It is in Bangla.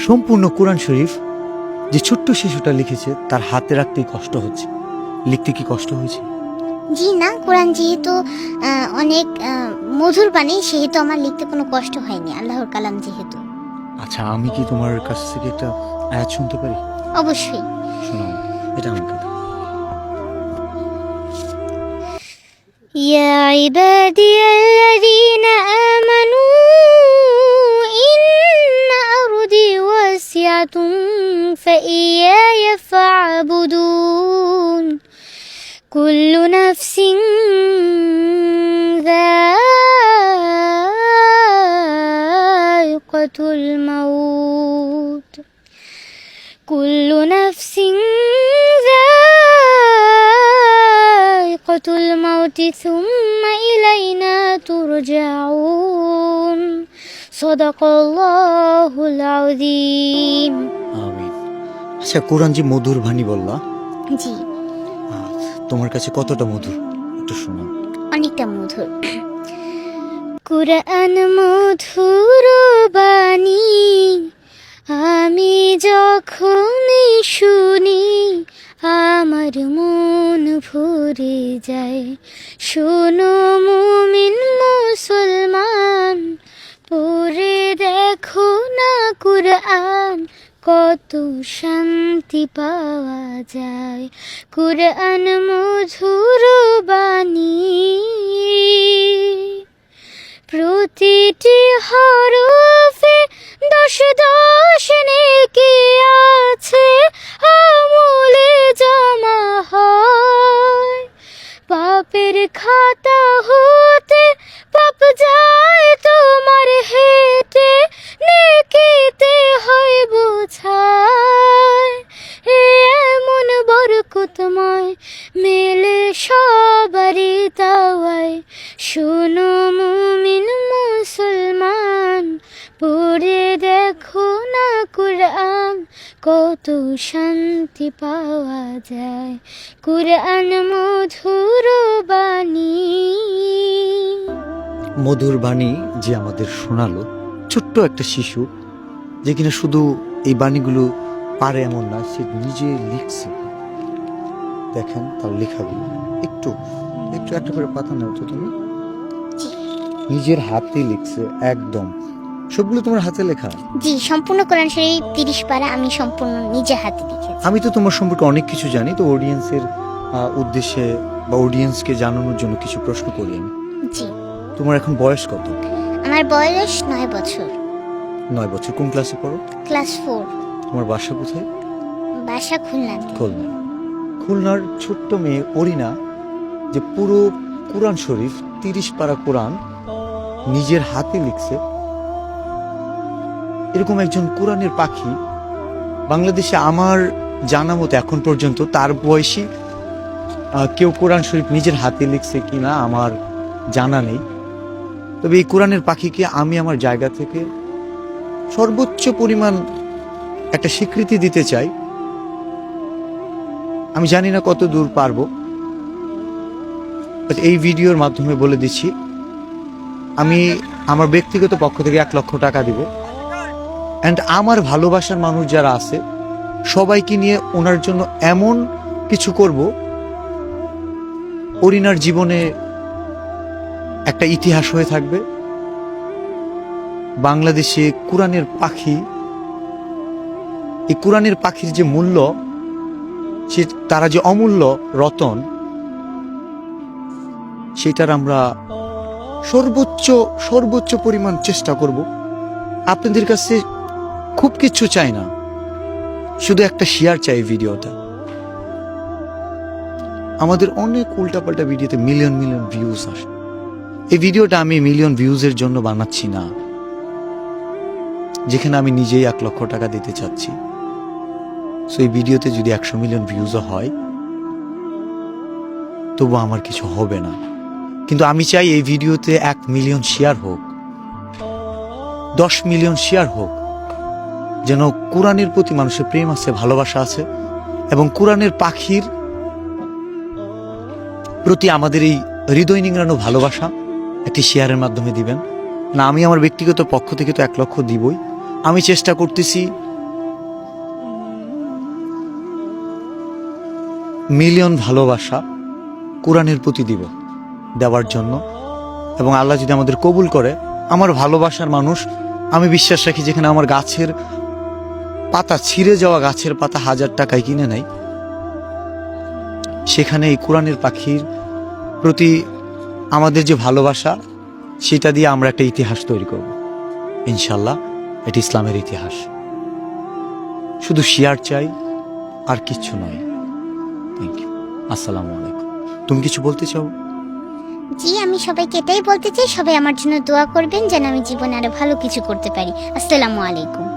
সম্পূর্ণ কোরআন শরীফ যে ছোট্ট শিশুটা লিখেছে তার হাতে রাখতেই কষ্ট হচ্ছে। লিখতে কি কষ্ট হয়েছে? জি না, কোরআন যেহেতু অনেক মধুর বাণী, সেহেতু আমার লিখতে কোনো কষ্ট হয়নি, আল্লাহর কালাম যেহেতু। আচ্ছা, আমি কি তোমার কাছ থেকে একটা আয়াত শুনতে পারি? অবশ্যই। শোনাও, এটা আমাকে দাও। يا عبادي الذين آمنوا إن أرضي واسعة فإياي فاعبدون كل نفس ذائقة الموت كل نفس ذائقة الموت ثم إلينا ترجعون صدق الله العظيم আমিন। আচ্ছা, কোরআন যে মধুর বাণী বললা, জি তোমার কাছে কতটা মধুর একটু শোনাও। অনেকটা মধুর। কুরআন মধুর বাণী, আমি যখনই শুনি আমার মন ভরে যায়। শোনো মুমিন মুসলমান, পড়ে দেখো না কুরআন, কত শান্তি পাওয়া যায়। কুরআন মধুর বাণী, প্রতিটি হরফে 10 নেকি আছে, আমলে জমা হয়। পাপের খাতা হতে পাপ যায় তোমার হেঁটে, নেকিতে হয় বোঝায়। এমন বরকতময় মেলে সবারই দাওয়ায়। শোনো মুমিন মুসলমান, পড়ে দেখো না কুরআন, কত শান্তি পাওয়া যায়। কুরআন মধুর বাণী। মধুর বাণী যে আমাদের শোনালো, ছোট্ট একটা শিশু যে কিনা শুধু এই বাণীগুলো পারে এমন না, সে নিজে লিখছে। দেখেন তার লেখাগুলো, একটু একটু একটা করে পাতা নাও তো তুমি। নিজের হাতে লিখছে, একদম সবগুলো তোমার হাতে লেখা। জি, সম্পূর্ণ কোরআন শরীফ 30 পারা আমি সম্পূর্ণ নিজে হাতে লিখেছি। আমি তো তোমার সম্পর্কে অনেক কিছু জানি, তো অডিয়েন্সের উদ্দেশ্যে বা অডিয়েন্সকে জানানোর জন্য কিছু প্রশ্ন করি আমি। জি, তোমার এখন বয়স কত? আমার বয়স 9 বছর। 9 বছর। কোন ক্লাসে পড়ো? ক্লাস 4। তোমার বাসা কোথায়? বাসা খুলনাতে। খুলনা। খুলনার ছোট্ট মেয়ে অরিনা যে পুরো কোরআন শরীফ 30 পারা কোরআন নিজের হাতে লিখছে, এরকম একজন কোরআনের পাখি বাংলাদেশে আমার জানা মতো এখন পর্যন্ত তার বয়সী কেউ কোরআন শরীফ নিজের হাতে লিখছে কিনা আমার জানা নেই। তবে এই কোরআনের পাখিকে আমি আমার জায়গা থেকে সর্বোচ্চ পরিমাণ একটা স্বীকৃতি দিতে চাই। আমি জানি না কত দূর পারবো, এই ভিডিওর মাধ্যমে বলে দিচ্ছি, আমি আমার ব্যক্তিগত পক্ষ থেকে 1 লক্ষ টাকা দিব। অ্যান্ড আমার ভালোবাসার মানুষ যারা আছে সবাইকে নিয়ে ওনার জন্য এমন কিছু করব, অরিনার জীবনে একটা ইতিহাস হয়ে থাকবে। বাংলাদেশে কোরআনের পাখি, এই কোরআনের পাখির যে মূল্য, সে তারা যে অমূল্য রতন, সেটার আমরা সর্বোচ্চ পরিমাণ চেষ্টা করব। আপনাদের কাছে খুব কিছু চাই না, শুধু একটা শেয়ার চাই ভিডিওটা। আমাদের অনেক উল্টাপাল্টা ভিডিওতে মিলিয়ন ভিউজ আসে। এই ভিডিওটা আমি মিলিয়ন ভিউজের জন্য বানাচ্ছি না, যেখানে আমি নিজেই 1 লক্ষ টাকা দিতে চাচ্ছি। সো এই ভিডিওতে যদি 100 মিলিয়ন ভিউজও হয় তবু আমার কিছু হবে না, কিন্তু আমি চাই এই ভিডিওতে 1 মিলিয়ন শেয়ার হোক, 10 মিলিয়ন শেয়ার হোক, যেন কোরআনের প্রতি মানুষের প্রেম আছে, ভালোবাসা আছে, এবং কোরআনের পাখির প্রতি আমাদের এই হৃদয় নিংড়ানো ভালোবাসা একটি শেয়ারের মাধ্যমে দিবেন না। আমি আমার ব্যক্তিগত পক্ষ থেকে তো 1 লক্ষ দিবই। আমি চেষ্টা করতেছি মিলিয়ন ভালোবাসা কোরআনের প্রতি দিব, দেওয়ার জন্য। এবং আল্লাহ যদি আমাদের কবুল করে, আমার ভালোবাসার মানুষ, আমি বিশ্বাস রাখি যেখানে আমার গাছের পাতা, ছিঁড়ে যাওয়া গাছের পাতা 1000 টাকায় কিনে নেয়, সেখানে এই কোরআনের পাখির প্রতি আমাদের যে ভালোবাসা, সেটা দিয়ে আমরা একটা ইতিহাস তৈরি করব ইনশাল্লাহ। এটি ইসলামের ইতিহাস। শুধু শেয়ার চাই, আর কিচ্ছু নয়। Thank you. আসসালামু আলাইকুম। তুমি কিছু বলতে চাও? জি, আমি সবাইকে এটাই বলতে চাই, সবাই আমার জন্য দোয়া করবেন যেন আমি জীবনে আরো ভালো কিছু করতে পারি। আসসালামু আলাইকুম।